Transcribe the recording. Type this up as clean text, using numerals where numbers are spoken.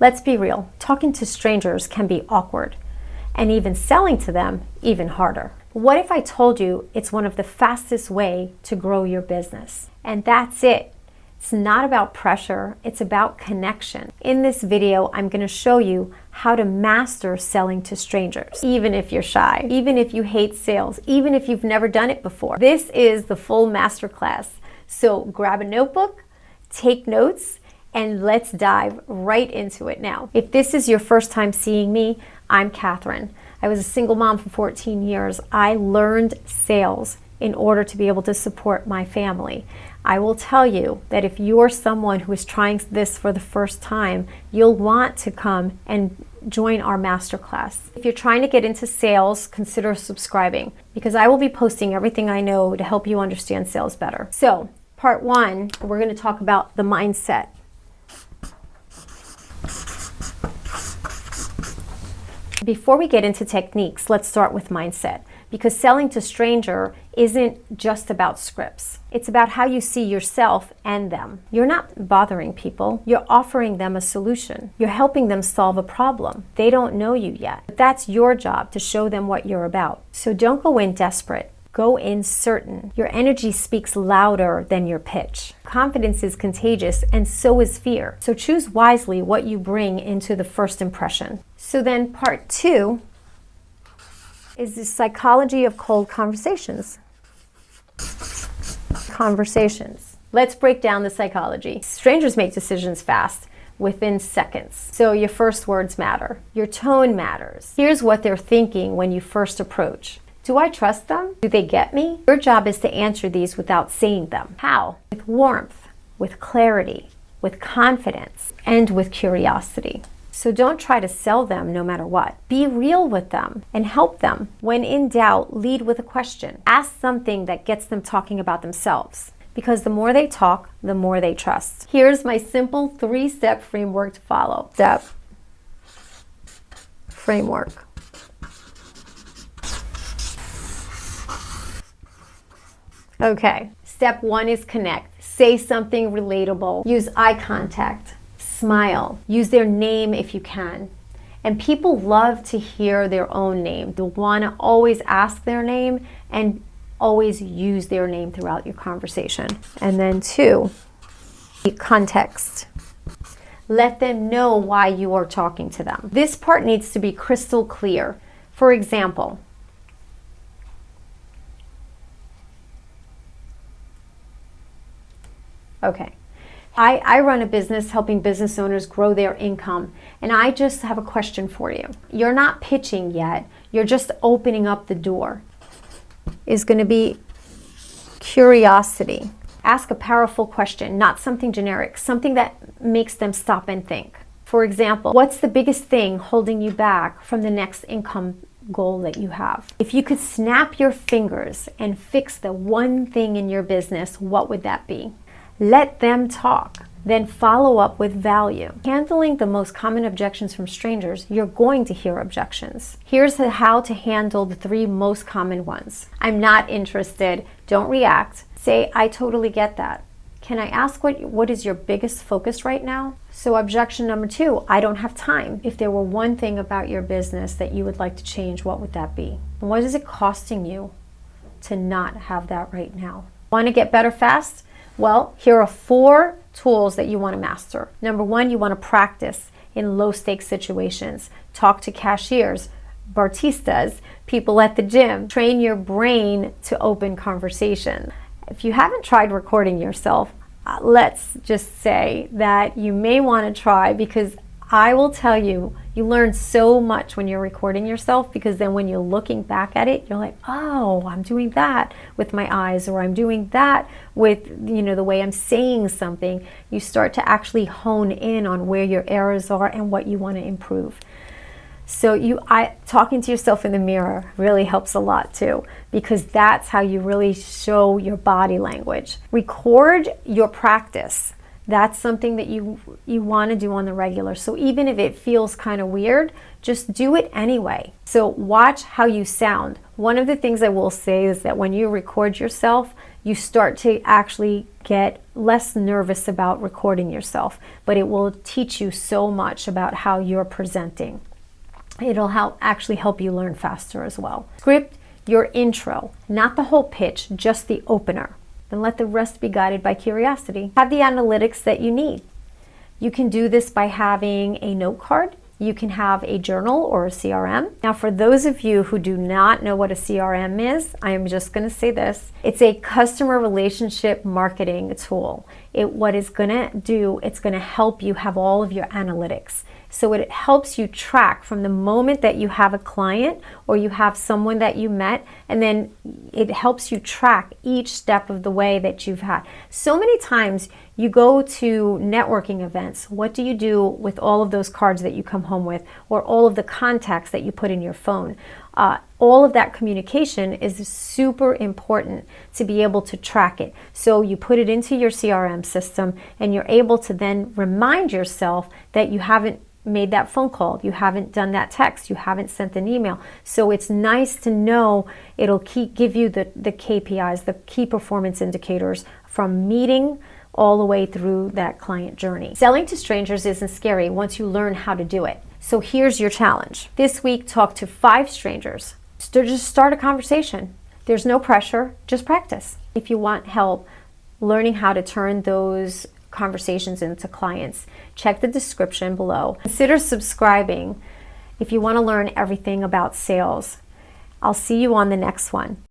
Let's be real, talking to strangers can be awkward, and even selling to them even harder. What if I told you it's one of the fastest way to grow your business? And that's it. It's not about pressure, it's about connection. In this video, I'm going to show you how to master selling to strangers, even if you're shy, even if you hate sales, even if you've never done it before. This is the full masterclass. So grab a notebook, take notes, and let's dive right into it now. If this is your first time seeing me, I'm Catherine. I was a single mom for 14 years. I learned sales in order to be able to support my family. I will tell you that if you're someone who is trying this for the first time, you'll want to come and join our masterclass. If you're trying to get into sales, consider subscribing because I will be posting everything I know to help you understand sales better. So, part one, we're going to talk about the mindset. Before we get into techniques, let's start with mindset, because selling to stranger isn't just about scripts. It's about how you see yourself and them. You're not bothering people. You're offering them a solution. You're helping them solve a problem. They don't know you yet. But that's your job to show them what you're about. So don't go in desperate. Go in certain. Your energy speaks louder than your pitch. Confidence is contagious, and so is fear. So choose wisely what you bring into the first impression. So then part two is the psychology of cold conversations. Let's break down the psychology. Strangers make decisions fast, within seconds. So your first words matter. Your tone matters. Here's what they're thinking when you first approach. Do I trust them? Do they get me? Your job is to answer these without saying them. How? With warmth, with clarity, with confidence, and with curiosity. So don't try to sell them no matter what. Be real with them and help them. When in doubt, lead with a question. Ask something that gets them talking about themselves, because the more they talk, the more they trust. Here's my simple 3-step framework to follow. Step framework. Okay, step one is connect. Say something relatable. Use eye contact. Smile. Use their name if you can. And people love to hear their own name. They want to always ask their name and always use their name throughout your conversation. And then two, context. Let them know why you are talking to them. This part needs to be crystal clear. For example, okay, I run a business helping business owners grow their income, and I just have a question for you. You're not pitching yet, you're just opening up the door. Is going to be curiosity. Ask a powerful question, not something generic, something that makes them stop and think. For example, what's the biggest thing holding you back from the next income goal that you have? If you could snap your fingers and fix the one thing in your business, what would that be? Let them talk, then follow up with value. Handling the most common objections from strangers, you're going to hear objections. Here's how to handle the 3 most common ones. I'm not interested. Don't react. Say, I totally get that. Can I ask what is your biggest focus right now? So objection number 2, I don't have time. If there were one thing about your business that you would like to change, what would that be? And what is it costing you to not have that right now? Want to get better fast? Well, here are 4 tools that you want to master. Number 1, you want to practice in low-stakes situations. Talk to cashiers, baristas, people at the gym. Train your brain to open conversation. If you haven't tried recording yourself, let's just say that you may want to try, because I will tell you, you learn so much when you're recording yourself, because then when you're looking back at it, you're like, oh, I'm doing that with my eyes, or I'm doing that with, the way I'm saying something. You start to actually hone in on where your errors are and what you want to improve. So talking to yourself in the mirror really helps a lot too, because that's how you really show your body language. Record your practice. That's something that you want to do on the regular. So even if it feels kind of weird, just do it anyway. So watch how you sound. One of the things I will say is that when you record yourself, you start to actually get less nervous about recording yourself, but it will teach you so much about how you're presenting. It'll actually help you learn faster as well. Script your intro, not the whole pitch, just the opener. Then let the rest be guided by curiosity. Have the analytics that you need. You can do this by having a note card. You can have a journal or a CRM. Now, for those of you who do not know what a CRM is, I am just going to say this. It's a customer relationship marketing tool. What it's going to do, it's going to help you have all of your analytics. So it helps you track from the moment that you have a client or you have someone that you met, and then it helps you track each step of the way that you've had. So many times you go to networking events. What do you do with all of those cards that you come home with, or all of the contacts that you put in your phone? All of that communication is super important to be able to track it. So you put it into your CRM system, and you're able to then remind yourself that you haven't made that phone call, you haven't done that text, you haven't sent an email. So it's nice to know. It'll give you the KPIs, the key performance indicators, from meeting all the way through that client journey. Selling to strangers isn't scary once you learn how to do it. So here's your challenge. This week, talk to 5 strangers. Just start a conversation. There's no pressure, just practice. If you want help learning how to turn those conversations into clients, check the description below. Consider subscribing if you want to learn everything about sales. I'll see you on the next one.